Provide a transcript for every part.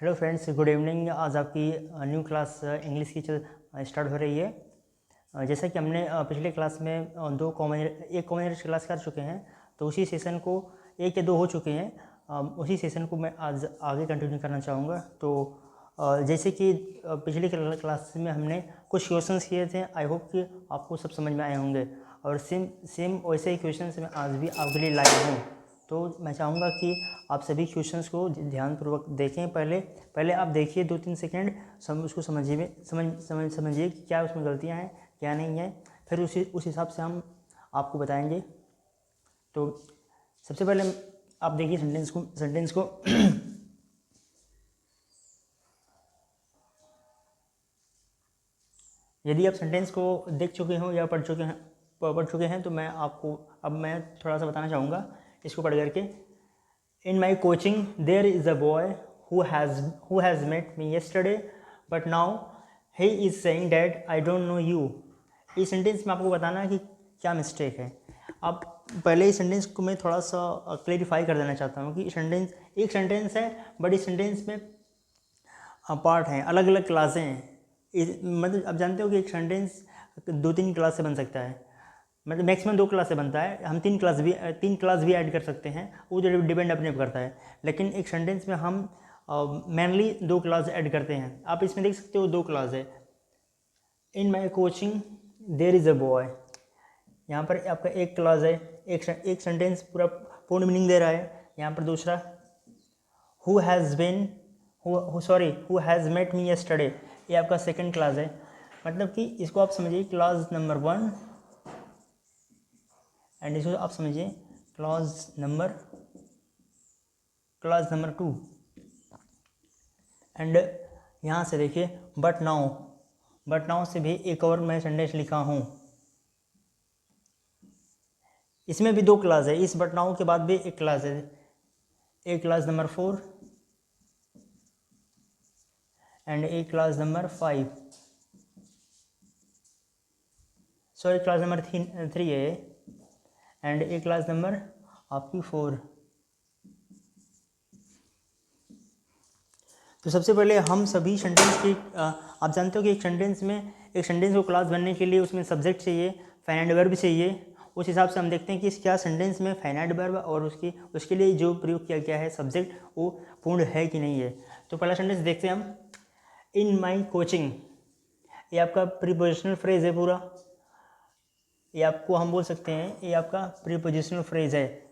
Hello friends, good evening. आज आपकी new class English की स्टार्ट हो रही है। जैसा कि हमने पिछले क्लास में एक कॉमन एरिया क्लास कर चुके हैं, तो उसी सेशन को एक या दो हो चुके हैं। उसी सेशन को मैं आज आगे कंटिन्यू करना चाहूँगा। तो जैसे कि पिछली क्लास में हमने कुछ क्वेश्चंस किए थे, आई होप कि आपको सब समझ में आए होंगे। और सेम सेम वैसे ही क्वेश्चंस मैं आज भी आपके लिए लाया हूँ। तो मैं चाहूँगा कि आप सभी क्वेश्चंस को ध्यानपूर्वक देखें। पहले आप देखिए 2-3 सेकंड, उसको समझिए कि क्या उसमें गलतियाँ हैं, क्या नहीं है। फिर उस हिसाब से हम आपको बताएंगे। तो सबसे पहले आप देखिए सेंटेंस को यदि आप सेंटेंस को देख चुके हो या पढ़ चुके हैं तो मैं थोड़ा सा बताना चाहूँगा इसको पढ़ करके। In my coaching, there is a boy who has met me yesterday, but now he is saying that I don't know you. इस सेंटेंस में आपको बताना है कि क्या मिस्टेक है। अब पहले इस सेंटेंस को मैं थोड़ा सा क्लेरिफाई कर देना चाहता हूँ कि एक सेंटेंस है, बट इस सेंटेंस में पार्ट हैं, अलग अलग क्लासें हैं। मतलब आप जानते हो कि एक सेंटेंस 2-3 क्लास से बन सकता है, मतलब मैक्सिमम 2 क्लास से बनता है। हम 3 क्लास भी ऐड कर सकते हैं, वो जो डिपेंड अपने पर करता है। लेकिन एक सेंटेंस में हम मेनली 2 क्लास ऐड करते हैं। आप इसमें देख सकते हो 2 क्लास है। In my coaching there is a boy, यहाँ पर आपका एक क्लास है। एक सेंटेंस पूरा पूर्ण मीनिंग दे रहा है। यहाँ पर दूसरा who has met me yesterday, ये आपका सेकंड क्लास है। मतलब कि इसको आप समझिए क्लास नंबर 1 एंड इसको आप समझिए क्लास नंबर 2। एंड यहाँ से देखिए बट नाउ से भी एक और मैं सेंटेंस लिखा हूँ। इसमें भी 2 क्लास है, इस बट नाउ के बाद भी एक क्लास है, एक क्लास नंबर 4 एंड एक class number 5, sorry class number 3 है एंड एक क्लास नंबर आपकी 4। तो सबसे पहले हम सभी सेंटेंस की आप जानते हो कि एक सेंटेंस को क्लास बनने के लिए उसमें सब्जेक्ट चाहिए, फाइनाइट वर्ब चाहिए। उस हिसाब से हम देखते हैं कि क्या सेंटेंस में फाइनाइट वर्ब और उसके लिए जो प्रयोग किया गया है सब्जेक्ट, वो पूर्ण है कि नहीं है। तो पहला सेंटेंस देखते हैं हम। इन माई कोचिंग, ये आपका प्रीपोजिशनल फ्रेज है पूरा। ये आपको हम बोल सकते हैं ये आपका प्रीपोजिशनल फ्रेज है।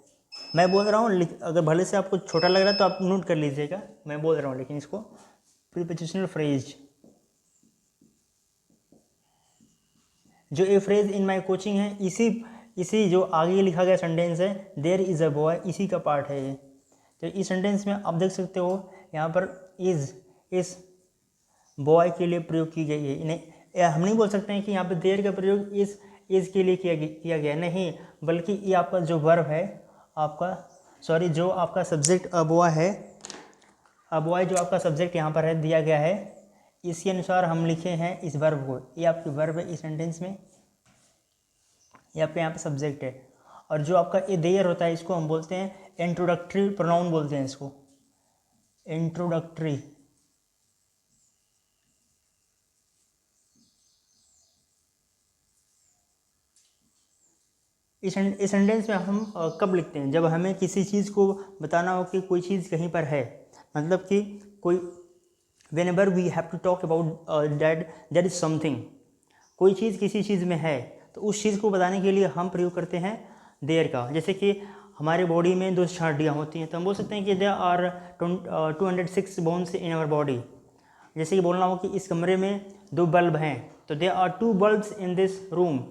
मैं बोल रहा हूँ, अगर भले से आपको छोटा लग रहा है तो आप नोट कर लीजिएगा, मैं बोल रहा हूँ। लेकिन इसको प्रीपोजिशनल फ्रेज, जो ये फ्रेज इन माई कोचिंग है, इसी जो आगे लिखा गया सेंटेंस है देयर इज़ अ बॉय, इसी का पार्ट है ये। तो इस सेंटेंस में आप देख सकते हो यहाँ पर इस बॉय के लिए प्रयोग की गई है। इन्हें हम नहीं बोल सकते हैं कि यहाँ पर देयर का प्रयोग इस के लिए किया गया नहीं, बल्कि ये आपका जो वर्ब है जो आपका सब्जेक्ट बॉय है, बॉय जो आपका सब्जेक्ट यहाँ पर है दिया गया है, इसके अनुसार हम लिखे हैं इस वर्ब को। ये आपकी वर्ब है इस सेंटेंस में, ये आपके यहाँ पे सब्जेक्ट है। और जो आपका ये देयर होता है, इसको हम बोलते हैं इंट्रोडक्टरी प्रोनाउन बोलते हैं इसको, इंट्रोडक्टरी। इस सेंटेंस में हम कब लिखते हैं? जब हमें किसी चीज़ को बताना हो कि कोई चीज़ कहीं पर है, मतलब कि कोई whenever we have to talk about that is something, कोई चीज़ किसी चीज़ में है, तो उस चीज़ को बताने के लिए हम प्रयोग करते हैं देयर का। जैसे कि हमारे बॉडी में 2 हड्डियाँ होती हैं, तो हम बोल सकते हैं कि there are 206 bones in our body. जैसे कि बोलना हो कि इस कमरे में 2 बल्ब हैं, तो there are 2 bulbs in this room.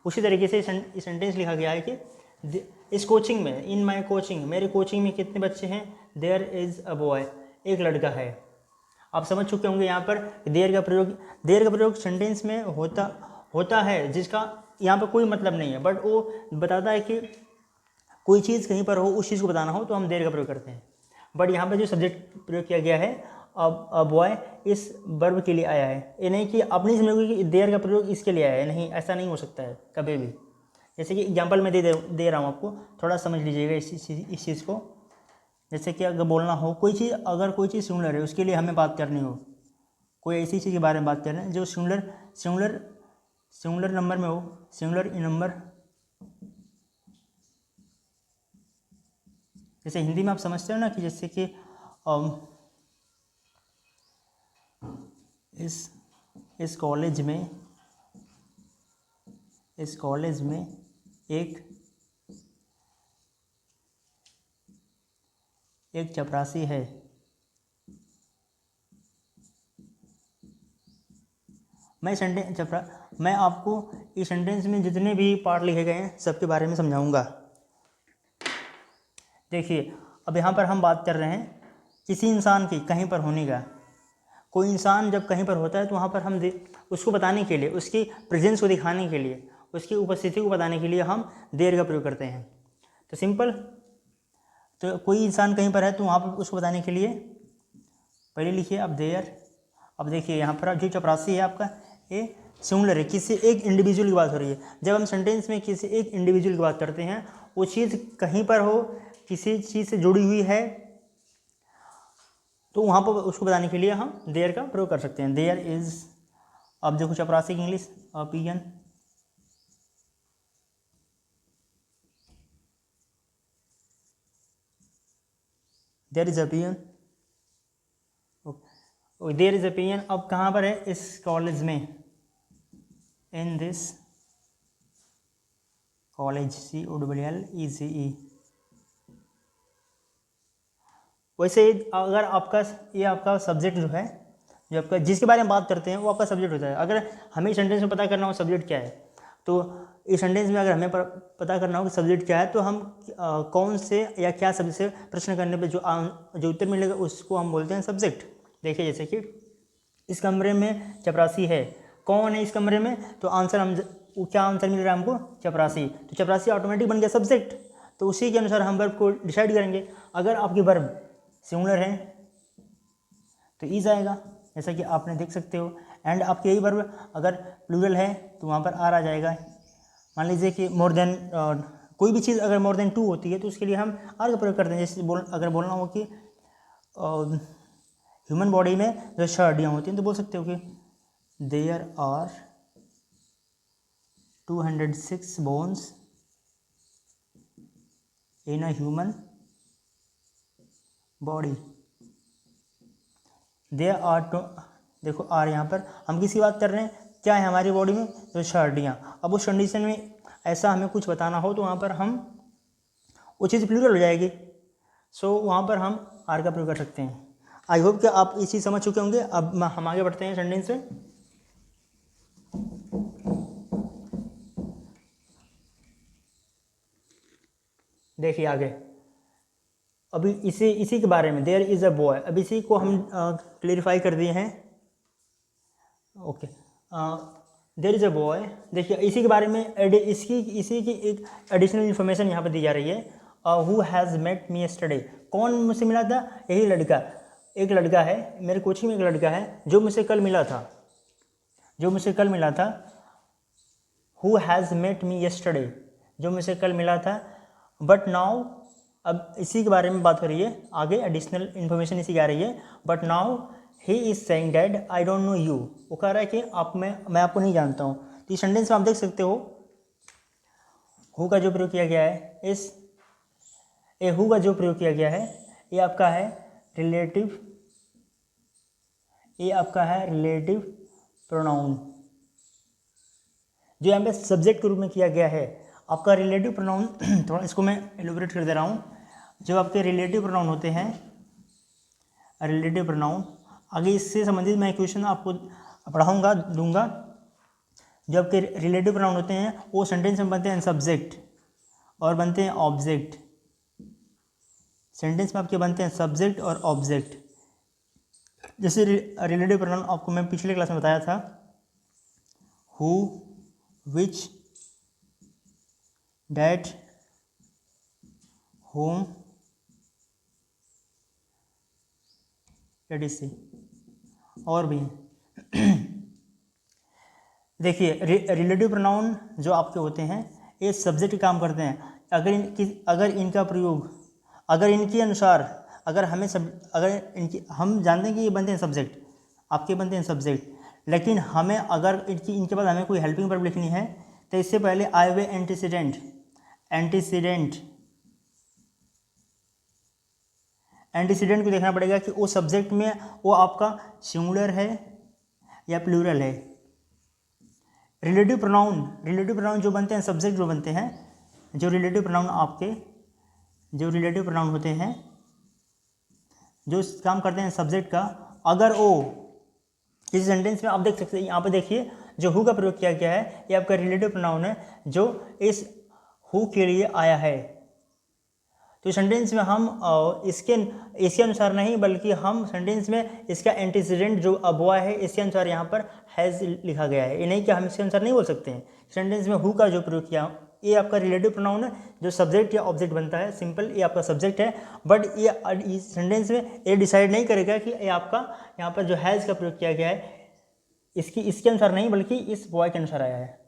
उसी तरीके से इस सेंटेंस लिखा गया है कि इस कोचिंग में, इन माई कोचिंग, मेरे कोचिंग में कितने बच्चे हैं? देयर इज़ अ बॉय, एक लड़का है। आप समझ चुके होंगे यहाँ पर देयर का प्रयोग सेंटेंस में होता है जिसका यहाँ पर कोई मतलब नहीं है, बट वो बताता है कि कोई चीज़ कहीं पर हो, उस चीज़ को बताना हो तो हम देयर का प्रयोग करते हैं। बट यहाँ पर जो सब्जेक्ट प्रयोग किया गया है अब बॉय इस वर्ब के लिए आया है। ये नहीं कि आप नहीं समझोगे कि देयर का प्रयोग इसके लिए आया है, नहीं, ऐसा नहीं हो सकता है कभी भी। जैसे कि एग्जाम्पल मैं दे रहा हूँ आपको, थोड़ा समझ लीजिएगा इस चीज़ को। जैसे कि अगर बोलना हो कोई चीज़, अगर कोई चीज़ सिंगुलर है उसके लिए हमें बात करनी हो, कोई ऐसी चीज़ के बारे में बात कर रहे हैं जो सिंगुलर नंबर में हो, सिंगुलर इन नंबर। जैसे हिंदी में आप समझते हो ना कि जैसे कि इस कॉलेज में एक चपरासी है। मैं आपको इस सेंटेंस में जितने भी पार्ट लिखे गए हैं सबके बारे में समझाऊंगा। देखिए, अब यहाँ पर हम बात कर रहे हैं किसी इंसान की कहीं पर होने का। कोई इंसान जब कहीं पर होता है तो वहाँ पर हम उसको बताने के लिए, उसकी प्रेजेंस को दिखाने के लिए, उसकी उपस्थिति को बताने के लिए हम देयर का प्रयोग करते हैं। तो सिंपल, तो कोई इंसान कहीं पर है तो वहाँ पर उसको बताने के लिए पहले लिखिए आप देयर। अब देखिए यहाँ पर जो चपरासी है आपका ये सिंगुलर है, किसी एक इंडिविजुअल की बात हो रही है। जब हम सेंटेंस में किसी एक इंडिविजुअल की बात करते हैं, वो चीज़ कहीं पर हो, किसी चीज़ से जुड़ी हुई है, तो वहाँ पर उसको बताने के लिए हम देयर का प्रयोग कर सकते हैं। देयर इज, अब देखो चपरासी की English peon. There is a peon, there is a peon. अब कहाँ पर है? इस कॉलेज में, इन दिस कॉलेज, COLLEGE। वैसे अगर आपका ये आपका सब्जेक्ट जो है, जो आपका जिसके बारे में बात करते हैं वो आपका सब्जेक्ट होता है। अगर हमें सेंटेंस में पता करना हो सब्जेक्ट क्या है, तो इस सेंटेंस में अगर हमें पता करना हो कि सब्जेक्ट क्या है, तो हम कौन से या क्या सब्जेक्ट से प्रश्न करने पे जो उत्तर मिलेगा उसको हम बोलते हैं सब्जेक्ट। देखिए जैसे कि इस कमरे में चपरासी है, कौन है इस कमरे में, तो आंसर हम क्या आंसर मिल रहा है हमको? चपरासी। तो चपरासी ऑटोमेटिक बन गया सब्जेक्ट। तो उसी के अनुसार हम वर्ब को डिसाइड करेंगे। अगर आपकी वर्ब सिंगुलर है तो इज आएगा, जैसा कि आपने देख सकते हो। एंड आपकी यही वर्ब अगर प्लूरल है तो वहाँ पर आर आ जाएगा। मान लीजिए कि मोर देन, कोई भी चीज़ अगर मोर देन 2 होती है तो उसके लिए हम आर का प्रयोग करते हैं। जैसे अगर बोलना हो कि ह्यूमन बॉडी में जो 6 हड्डियाँ होती हैं, तो बोल सकते हो कि there are 206 bones in a human body. There are देखो आर, यहाँ पर हम किसी बात कर रहे हैं, क्या है हमारी बॉडी में? तो 6 हड्डियाँ। अब उस कंडीशन में ऐसा हमें कुछ बताना हो तो वहाँ पर हम वो चीज़ प्लूरल हो जाएगी। सो वहाँ पर हम आर का प्रयोग कर सकते हैं। आई होप कि आप ये चीज़ समझ चुके होंगे। अब हम आगे बढ़ते हैं सेंटेंस से। देखिए आगे, अभी इसी के बारे में, देयर इज़ अ बॉय, अब इसी को हम क्लेरिफाई कर दिए हैं। Okay, there is a boy. देखिए इसी के बारे में इसी की एक एडिशनल इन्फॉर्मेशन यहाँ पर दी जा रही है। Who has met me yesterday, कौन मुझसे मिला था? यही लड़का। एक लड़का है, मेरे कोचिंग में एक लड़का है जो मुझसे कल मिला था, who has met me yesterday, जो मुझसे कल मिला था। बट नाउ, अब इसी के बारे में बात हो रही है, आगे एडिशनल इन्फॉर्मेशन इसी की आ रही है। But now he is saying that I don't know you, वो कह रहा है कि मैं आपको नहीं जानता हूँ। तो इस सेंटेंस में आप देख सकते हो हु का जो प्रयोग किया गया है, हु का जो प्रयोग किया गया है, ये आपका है रिलेटिव, प्रोनाउन, जो यहाँ पे सब्जेक्ट के रूप में किया गया है। आपका रिलेटिव प्रोनाउन थोड़ा इसको मैं एलोबरेट कर दे रहा हूँ। जो आपके रिलेटिव प्रोनाउन होते हैं, रिलेटिव प्रोनाउन, आगे इससे संबंधित मैं क्वेश्चन आपको पढ़ाऊँगा, दूंगा। जो आपके रिलेटिव प्रोनाउन होते हैं वो सेंटेंस में बनते हैं सब्जेक्ट और बनते हैं ऑब्जेक्ट। सेंटेंस में आपके बनते हैं सब्जेक्ट और ऑब्जेक्ट। जैसे रिलेटिव प्रोनाउन आपको मैं पिछले क्लास में बताया था, हु, विच, डैट, होम, सी, और भी। देखिए रिलेटिव प्रोनाउन जो आपके होते हैं ये सब्जेक्ट काम करते हैं। अगर इनका प्रयोग, अगर इनके अनुसार अगर हमें अगर इनकी हम जानते हैं कि ये बनते हैं सब्जेक्ट, आपके बनते हैं सब्जेक्ट, लेकिन हमें अगर इनके बाद हमें कोई हेल्पिंग वर्ब लिखनी है तो इससे पहले आई वे एंटीसीडेंट को देखना पड़ेगा कि वो सब्जेक्ट में वो आपका सिंगुलर है या प्लूरल है। रिलेटिव प्रोनाउन जो बनते हैं सब्जेक्ट, जो बनते हैं, जो रिलेटिव प्रोनाउन होते हैं, जो काम करते हैं सब्जेक्ट का, अगर वो किसी सेंटेंस में, आप देख सकते हैं यहाँ पे देखिए जो हु का प्रयोग किया गया है, ये आपका रिलेटिव प्रोनाउन है जो इस हु के लिए आया है। तो सेंटेंस में हम इसके अनुसार नहीं, बल्कि हम सेंटेंस में इसका एंटीसीडेंट जो अबवा है इसके अनुसार यहाँ पर हैज़ लिखा गया है। ये नहीं कि हम इसके अनुसार नहीं बोल सकते हैं। सेंटेंस में हु का जो प्रयोग किया, ये आपका रिलेटिव प्रोनाउन है जो सब्जेक्ट या ऑब्जेक्ट बनता है। सिंपल, ये आपका सब्जेक्ट है, बट ये इस सेंटेंस में ये डिसाइड नहीं करेगा कि ये आपका यहाँ पर जो हैज़ का प्रयोग किया गया है इसके अनुसार नहीं, बल्कि इस बॉय के अनुसार आया है।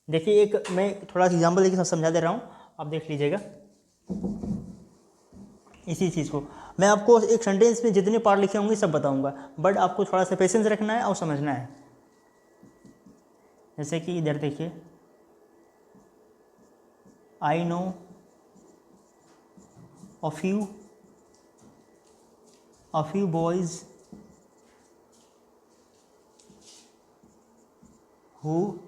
देखिए, एक मैं थोड़ा सा एग्जाम्पल लेके समझा दे रहा हूँ, आप देख लीजिएगा इसी चीज़ को। मैं आपको एक सेंटेंस में जितने पार्ट लिखे होंगे सब बताऊंगा, बट आपको थोड़ा सा पेशेंस रखना है और समझना है। जैसे कि इधर देखिए, I know a few boys who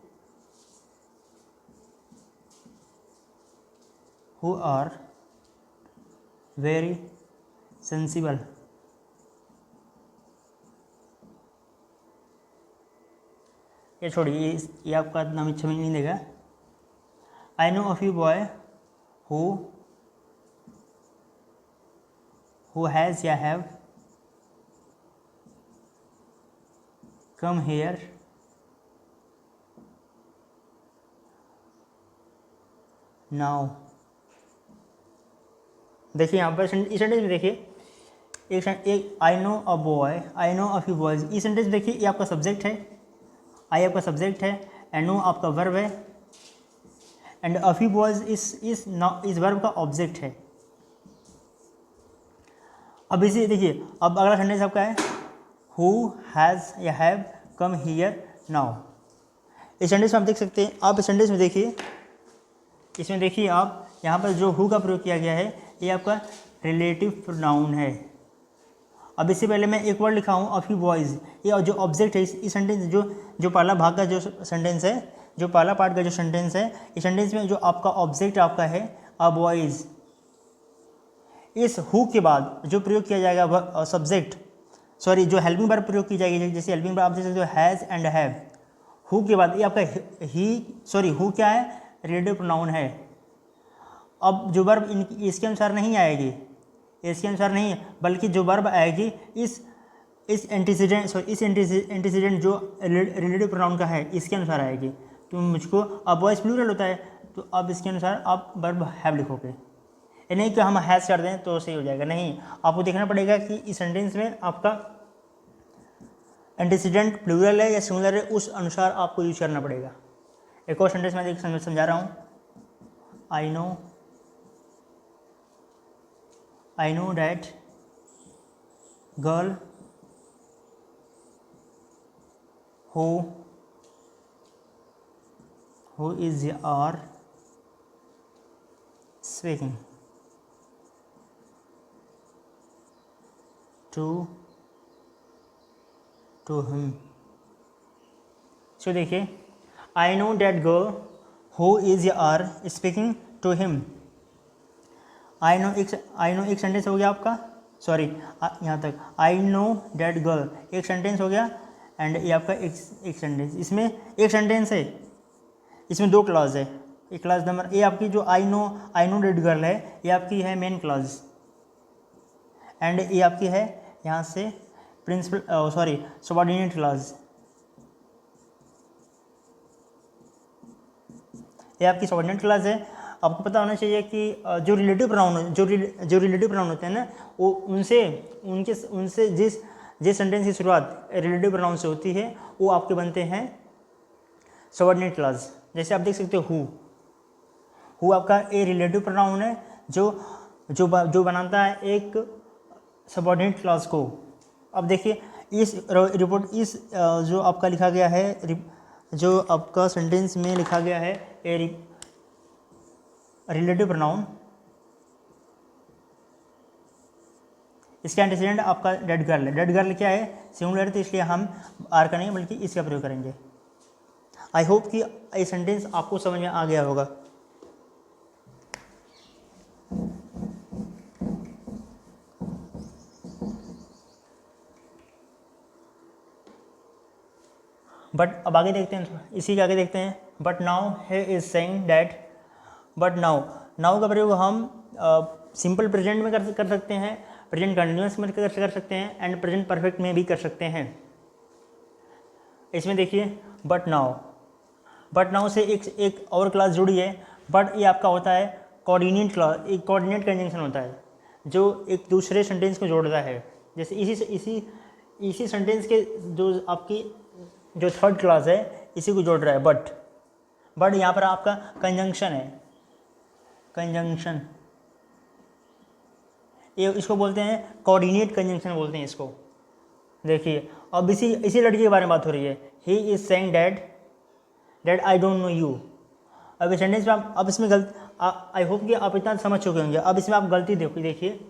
are very sensible। ये छोड़िए, ये आपका नाम इच्छा में नहीं देगा। I know a few boy who has या have come here now। देखिए यहाँ पर इस सेंटेंस में देखिए, एक I know a boy, I know a few boys, इस सेंटेंस में देखिए ये आपका सब्जेक्ट है, आई आपका सब्जेक्ट है, एंड नो आपका वर्ब है, एंड अ फ्यू बॉयज इस वर्ब का ऑब्जेक्ट है। अब इसे देखिए, अब अगला सेंटेंस आपका है हु हैज़ या हैव कम हियर नाउ। इस सेंटेंस में आप देख सकते हैं, आप इस सेंटेंस में देखिए, इसमें देखिए आप यहाँ पर जो हु का प्रयोग किया गया है ये आपका रिलेटिव प्रोनाउन है। अब इससे पहले मैं एक वर्ड लिखा हूँ अ फ्यू बॉयज़, ये जो ऑब्जेक्ट है इस सेंटेंस जो पहला भाग का जो सेंटेंस है, जो पहला पार्ट का जो सेंटेंस है, इस सेंटेंस में जो आपका ऑब्जेक्ट आपका है अ बॉयज़, इस हु के बाद जो प्रयोग किया जाएगा सब्जेक्ट, सॉरी जो हेल्पिंग वर्ब प्रयोग की जाएगी, जैसे हेल्पिंग वर्ब आप देख सकते हो हैज़ एंड हैव, हु के बाद ये आपका हु क्या है, रिलेटिव प्रोनाउन है। अब जो वर्ब इसके अनुसार नहीं आएगी, इसके अनुसार नहीं, बल्कि जो वर्ब आएगी इस एंटीसीडेंट जो रिलेटिव प्रोनाउन का है इसके अनुसार आएगी। तो मुझको अब वॉइस प्लूरल होता है, तो अब इसके अनुसार आप वर्ब हैव लिखोगे। ये नहीं कि हम हैज़ कर दें तो सही हो जाएगा, नहीं, आपको देखना पड़ेगा कि इस सेंटेंस में आपका एंटीसीडेंट प्लूरल है या सिंगुलर है, उस अनुसार आपको यूज करना पड़ेगा। एक और सेंटेंस मैं समझा रहा हूँ, I know that girl who is are speaking to him। So देखिए, I know that girl who is are speaking to him। I know एक सेंटेंस हो गया आपका, सॉरी यहाँ तक आई नो डैट गर्ल एक सेंटेंस हो गया, एंड ये आपका एक सेंटेंस, इसमें एक सेंटेंस है, इसमें दो क्लॉज है। एक क्लॉज नंबर ये आपकी जो आई नो डैट गर्ल है, ये आपकी है मेन क्लॉज, एंड ये आपकी है यहाँ से प्रिंसिपल सबऑर्डिनेट क्लॉज। ये आपकी सबऑर्डिनेट क्लॉज है। आपको पता होना चाहिए कि जो रिलेटिव प्रोनाउन होते हैं ना, वो उनसे जिस सेंटेंस की शुरुआत रिलेटिव प्रोनाउन से होती है वो आपके बनते हैं सबऑर्डिनेट क्लॉज। जैसे आप देख सकते हो हु आपका ए रिलेटिव प्रोनाउन है जो बनाता है एक सबऑर्डिनेट क्लास को। अब देखिए इस रिपोर्ट इस जो आपका लिखा गया है, जो आपका सेंटेंस में लिखा गया है ए रिलेटिव प्रोनाउन, इसका एंटीसीडेंट आपका डेड गर्ल है। डेड गर्ल क्या है, सिंगुलर, तो इसलिए हम आर का नहीं बल्कि इसका प्रयोग करेंगे। आई होप कि ये सेंटेंस आपको समझ में आ गया होगा। बट अब आगे देखते हैं, इसी के आगे देखते हैं। But now he is saying that, but now, now का प्रयोग हम सिंपल प्रेजेंट में कर सकते हैं, प्रेजेंट कंटिन्यूअस में कर सकते हैं, एंड प्रेजेंट परफेक्ट में भी कर सकते हैं। इसमें देखिए बट नाउ से एक और क्लास जुड़ी है। बट ये आपका होता है कोऑर्डिनेट क्लास, एक कोऑर्डिनेट कंजंक्शन होता है जो एक दूसरे सेंटेंस को जोड़ता है। जैसे इसी सेंटेंस के जो आपकी जो थर्ड क्लास है इसी को जोड़ रहा है बट यहाँ पर आपका कंजंक्शन है, कंजंक्शन, ये इसको बोलते हैं कोऑर्डिनेट कंजंक्शन बोलते हैं इसको। देखिए अब इसी लड़की के बारे में बात हो रही है। He is saying that I don't know you. अब इस सेंटेंस में आप, अब इसमें आई होप कि आप इतना समझ चुके होंगे। अब इसमें आप गलती देखिए,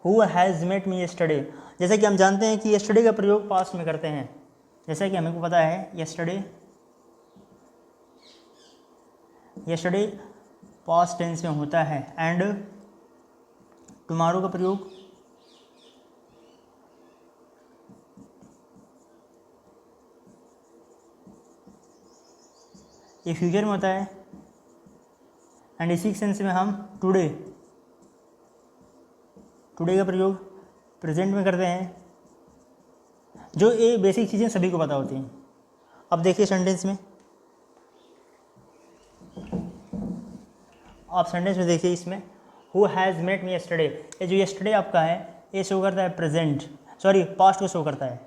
who has met me yesterday. जैसे कि हम जानते हैं कि यस्टरडे का प्रयोग पास्ट में करते हैं, जैसा कि हमें को पता है यस्टरडे पास्ट टेंस में होता है, एंड टुमारो का प्रयोग ये फ्यूचर में होता है, एंड इसी सेंस में हम टुडे का प्रयोग प्रेजेंट में करते हैं। जो ये बेसिक चीज़ें सभी को पता होती हैं। अब देखिए सेंटेंस में, आप सेंटेंस में देखिए इसमें who has met me yesterday, ये जो यस्टरडे आपका है ये शो करता है पास्ट को शो करता है।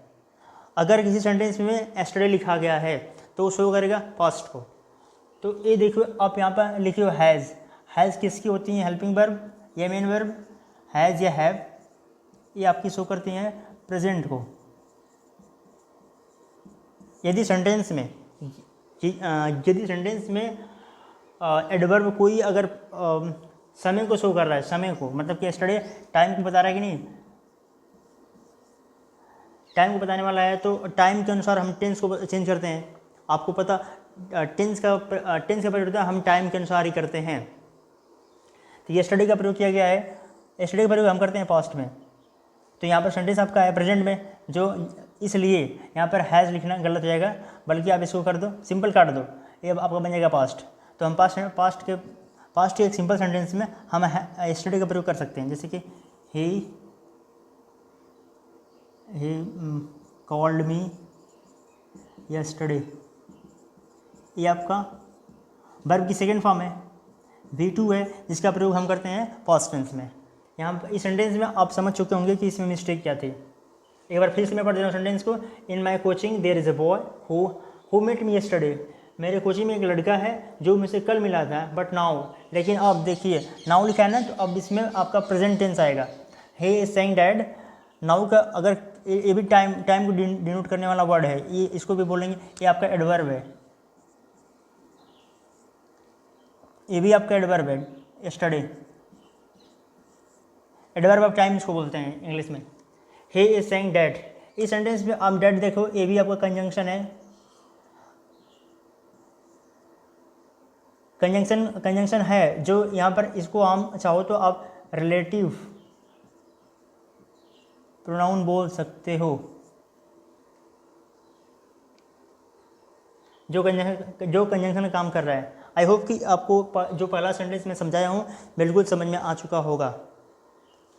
अगर किसी सेंटेंस में यस्टरडे लिखा गया है तो शो करेगा पास्ट को। तो ये देखो आप यहाँ पर लिखिए हैज़ किसकी होती हैं, हेल्पिंग वर्ब या मेन वर्ब, हैज़ या हैव, ये आपकी शो करती हैं प्रेजेंट को। यदि सेंटेंस में एडवर्ब कोई अगर समय को शो कर रहा है, समय को मतलब कि यस्टरडे टाइम को बता रहा है कि नहीं, टाइम को बताने वाला है, तो टाइम के अनुसार हम टेंस को चेंज करते हैं। आपको पता टेंस का प्रयोग होता है, हम टाइम के अनुसार ही करते हैं। तो यस्टरडे का प्रयोग किया गया है, यस्टरडे का प्रयोग हम करते हैं पास्ट में। तो यहाँ पर सेंटेंस आपका है प्रेजेंट में, जो इसलिए यहाँ पर हैज़ लिखना गलत हो जाएगा, बल्कि आप इसको कर दो, सिंपल काट दो, ये आपका बन जाएगा पास्ट। तो हम पास्ट के एक सिंपल सेंटेंस में हम यस्टरडे का प्रयोग कर सकते हैं। जैसे कि ही कॉल्ड मी यस्टरडे, ये आपका वर्ब की सेकेंड फॉर्म है, V2 है, जिसका प्रयोग हम करते हैं पास्ट टेंस में। यहाँ इस सेंटेंस में आप समझ चुके होंगे कि इसमें मिस्टेक क्या थी। एक बार फिर से मैं पढ़ दे रहा हूँ सेंटेंस को। In my coaching there is a boy who met me yesterday, मेरे कोचिंग में एक लड़का है जो मुझसे कल मिला था, बट नाउ, लेकिन अब देखिए नाउ लिखा है ना, तो अब इसमें आपका प्रेजेंट टेंस आएगा। He is saying that, now का अगर ये भी टाइम को डिनोट करने वाला वर्ड है, ये इसको भी बोलेंगे, ये आपका एडवर्ब है, ये भी आपका एडवर्ब है यस्टरडे, एडवर्ब ऑफ टाइम इसको बोलते हैं इंग्लिश में। ही इज सेइंग डैट, इस सेंटेंस में आप डैट देखो, ये भी आपका कंजंक्शन है, कंजंक्शन है, जो यहाँ पर इसको हम चाहो तो आप रिलेटिव प्रोनाउन बोल सकते हो, जो कंजंक्शन का काम कर रहा है। आई होप कि आपको जो पहला सेंटेंस मैं समझाया हूँ बिल्कुल समझ में आ चुका होगा।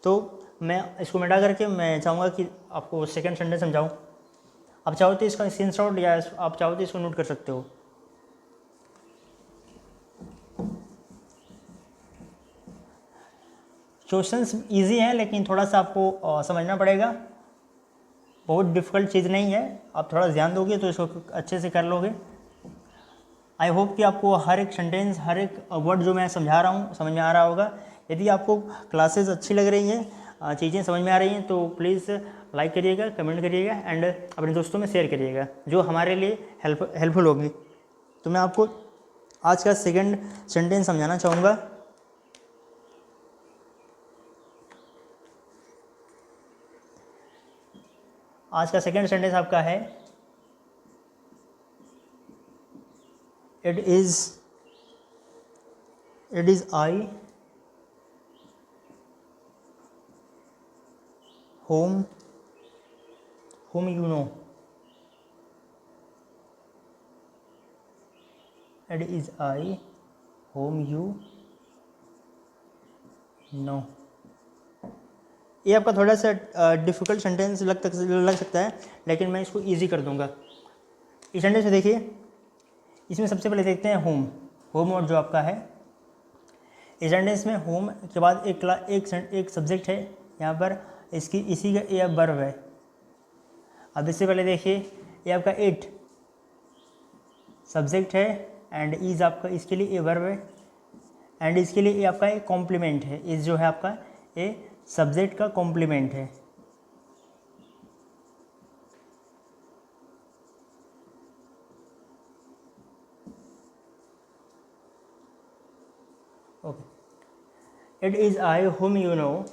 तो मैं इसको मिटा करके मैं चाहूँगा कि आपको सेकंड सेंटेंस समझाऊँ। आप चाहो तो इसका स्क्रीनशॉट या आप चाहो तो इसको नोट कर सकते हो। क्वेश्चंस इजी हैं, लेकिन थोड़ा सा आपको समझना पड़ेगा, बहुत डिफ़िकल्ट चीज़ नहीं है। आप थोड़ा ध्यान दोगे तो इसको अच्छे से कर लोगे। आई होप कि आपको हर एक सेंटेंस, हर एक वर्ड जो मैं समझा रहा हूँ समझ में आ रहा होगा। यदि आपको क्लासेस अच्छी लग रही हैं, चीज़ें समझ में आ रही हैं तो प्लीज़ लाइक करिएगा, कमेंट करिएगा एंड अपने दोस्तों में शेयर करिएगा, जो हमारे लिए हेल्पफुल होगी। तो मैं आपको आज का सेकंड सेंटेंस समझाना चाहूँगा। आज का सेकंड सेंटेंस आपका है, it is I whom you know. It is I whom you know. ये आपका थोड़ा सा डिफ़िकल्ट सेंटेंस लग सकता है, लेकिन मैं इसको इजी कर दूंगा। इस सेंटेंस में देखिए, इसमें सबसे पहले देखते हैं होम और जो आपका है। इस सेंटेंस में होम के बाद एक सब्जेक्ट है यहाँ पर, इसी का ये वर्ब है। अब इससे पहले देखिए, ये आपका इट सब्जेक्ट है एंड इज़ आपका इसके लिए ये वर्ब है एंड इसके लिए ये आपका एक कॉम्प्लीमेंट है। इस जो है आपका ये सब्जेक्ट का कॉम्प्लीमेंट है। Okay, it is I home you no.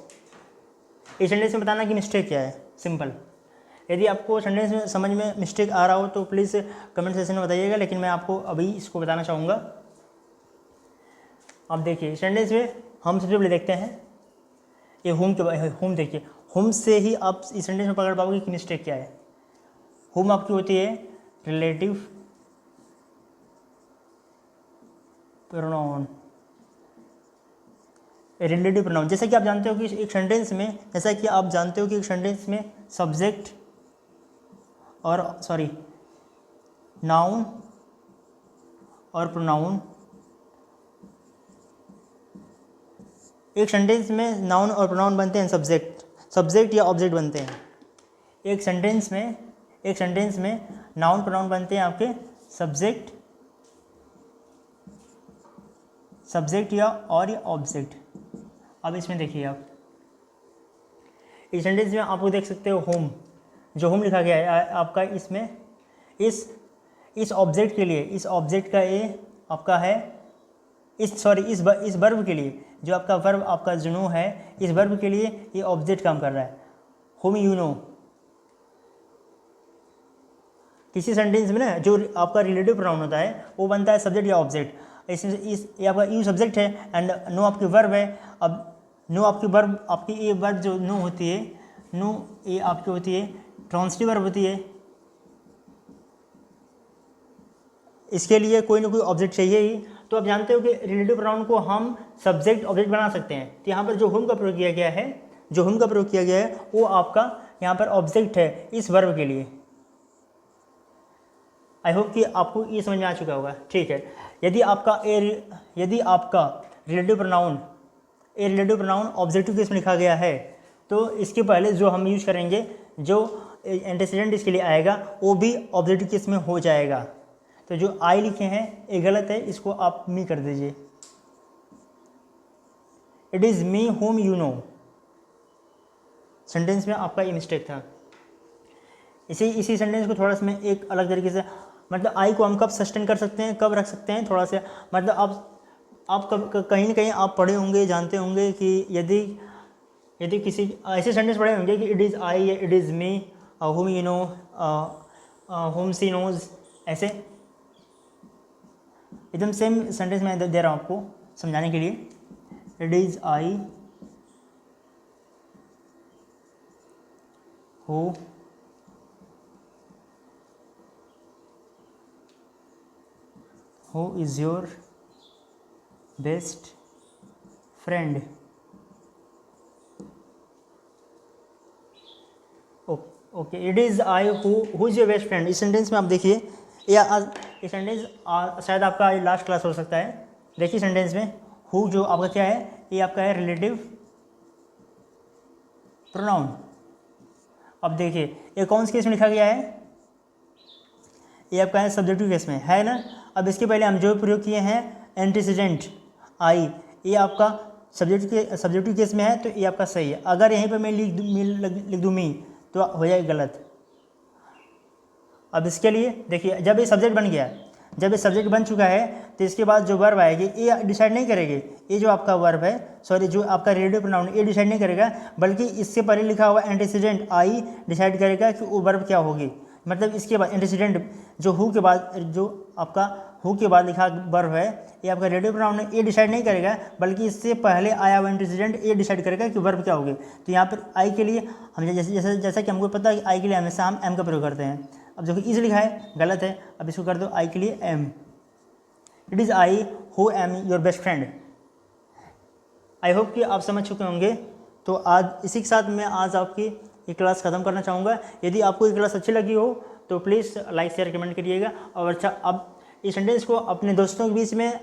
इस सेंटेंस में बताना कि मिस्टेक क्या है, सिंपल। यदि आपको सेंटेंस में समझ में मिस्टेक आ रहा हो तो प्लीज़ कमेंट सेक्शन में बताइएगा, लेकिन मैं आपको अभी इसको बताना चाहूँगा। आप देखिए सेंटेंस में हम सबसे पहले देखते हैं ये होम देखिए, होम से ही आप इस सेंटेंस में पकड़ पाओगे कि मिस्टेक क्या है। होम आपकी होती है रिलेटिव प्रोनाउन। रिलेटिव प्रोनाउन, जैसा कि आप जानते हो कि एक सेंटेंस में सब्जेक्ट और नाउन और प्रोनाउन, एक सेंटेंस में नाउन और प्रोनाउन बनते हैं सब्जेक्ट या ऑब्जेक्ट बनते हैं। एक सेंटेंस में नाउन प्रोनाउन बनते हैं आपके सब्जेक्ट या ऑब्जेक्ट। अब इसमें देखिए, आप इस सेंटेंस में आपको देख सकते हो होम, जो होम लिखा गया है आपका, इसमें इस ऑब्जेक्ट के लिए, इस ऑब्जेक्ट का ये आपका है, इस वर्ब के लिए, जो आपका वर्ब आपका जुनू है, इस वर्ब के लिए ये ऑब्जेक्ट काम कर रहा है। होम यू नो, किसी सेंटेंस में ना जो आपका रिलेटिव प्रोनाउन होता है वो बनता है सब्जेक्ट या ऑब्जेक्ट। इसमें ये आपका यू सब्जेक्ट है एंड नो आपकी वर्ब है। अब नो आपकी वर्ब, आपकी ये वर्ब जो नो होती है, नो ये आपकी होती है ट्रांसिटिव वर्ब होती है। इसके लिए कोई ना कोई ऑब्जेक्ट चाहिए ही। तो आप जानते हो कि रिलेटिव प्रोनाउन को हम सब्जेक्ट ऑब्जेक्ट बना सकते हैं। तो यहाँ पर जो होम का प्रयोग किया गया है, वो आपका यहाँ पर ऑब्जेक्ट है इस वर्ब के लिए। आई होप कि आपको ये समझ में आ चुका होगा। ठीक है, यदि आपका रिलेटिव प्रोनाउन ऑब्जेक्टिव केस में लिखा गया है तो इसके पहले जो हम यूज करेंगे, जो एंटीसीडेंट इसके लिए आएगा वो भी ऑब्जेक्टिव केस में हो जाएगा। तो जो आई लिखे हैं ये गलत है, इसको आप मी कर दीजिए। It is me whom you no, sentence में आपका ये मिस्टेक था। इसी सेंटेंस को थोड़ा सा मैं एक अलग तरीके से, मतलब आई को हम कब सस्टेन कर सकते हैं, कब रख सकते हैं, थोड़ा सा मतलब आप कहीं ना कहीं आप पढ़े होंगे, जानते होंगे कि यदि किसी ऐसे सेंटेंस पढ़े होंगे कि it is I, it is me, whom you know, whom she knows, ऐसे एकदम सेम सेंटेंस मैं दे रहा हूँ आपको समझाने के लिए। It is I who is your best friend। Okay, it is I who is your best friend. इस सेंटेंस में आप देखिए, ये सेंटेंस शायद आपका लास्ट क्लास हो सकता है। देखिए सेंटेंस में हु जो आपका क्या है, ये आपका है रिलेटिव प्रोनाउन। अब देखिए ये कौन से केस में लिखा गया है, ये आपका है सब्जेक्टिव केस में, है ना। अब इसके पहले हम जो प्रयोग किए हैं एंटीसीडेंट आई, ये आपका सब्जेक्टिव केस में है तो ये आपका सही है। अगर यहीं पर मैं लिख दूँ मी तो हो जाएगा गलत। अब इसके लिए देखिए, जब ये सब्जेक्ट बन गया, जब ये सब्जेक्ट बन चुका है तो इसके बाद जो वर्ब आएगी ये डिसाइड नहीं करेगी, ये जो आपका वर्ब है, सॉरी जो आपका रेडियो प्रोनाउन ये डिसाइड नहीं करेगा, बल्कि इससे पहले लिखा हुआ एंटीसीडेंट आई डिसाइड करेगा कि वो वर्ब क्या होगी। मतलब इसके बाद एंटीसीडेंट जो हु के बाद, जो आपका हु के बाद लिखा वर्ब है, ये आपका रेडियो प्रोनाउन है, ये डिसाइड नहीं करेगा, बल्कि इससे पहले आया हुआ एंटीसीडेंट ये डिसाइड करेगा कि वर्ब क्या होगी। तो यहाँ पर आई के लिए हम जैसा कि हमको पता है कि आई के लिए हमेशा हम एम का प्रयोग करते हैं। अब जो कि इज लिखा है गलत है, अब इसको कर दो आई के लिए am. It is I who am your best friend. I hope कि आप समझ चुके होंगे। तो आज इसी के साथ मैं आज आपकी ये क्लास ख़त्म करना चाहूँगा। यदि आपको ये क्लास अच्छी लगी हो तो प्लीज़ लाइक शेयर कमेंट करिएगा। और अच्छा, अब इस सेंटेंस को अपने दोस्तों के बीच में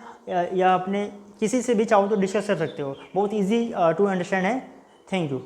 या अपने किसी से भी चाहो तो डिस्कस कर सकते हो। बहुत ईजी टू अंडरस्टैंड है। Thank you.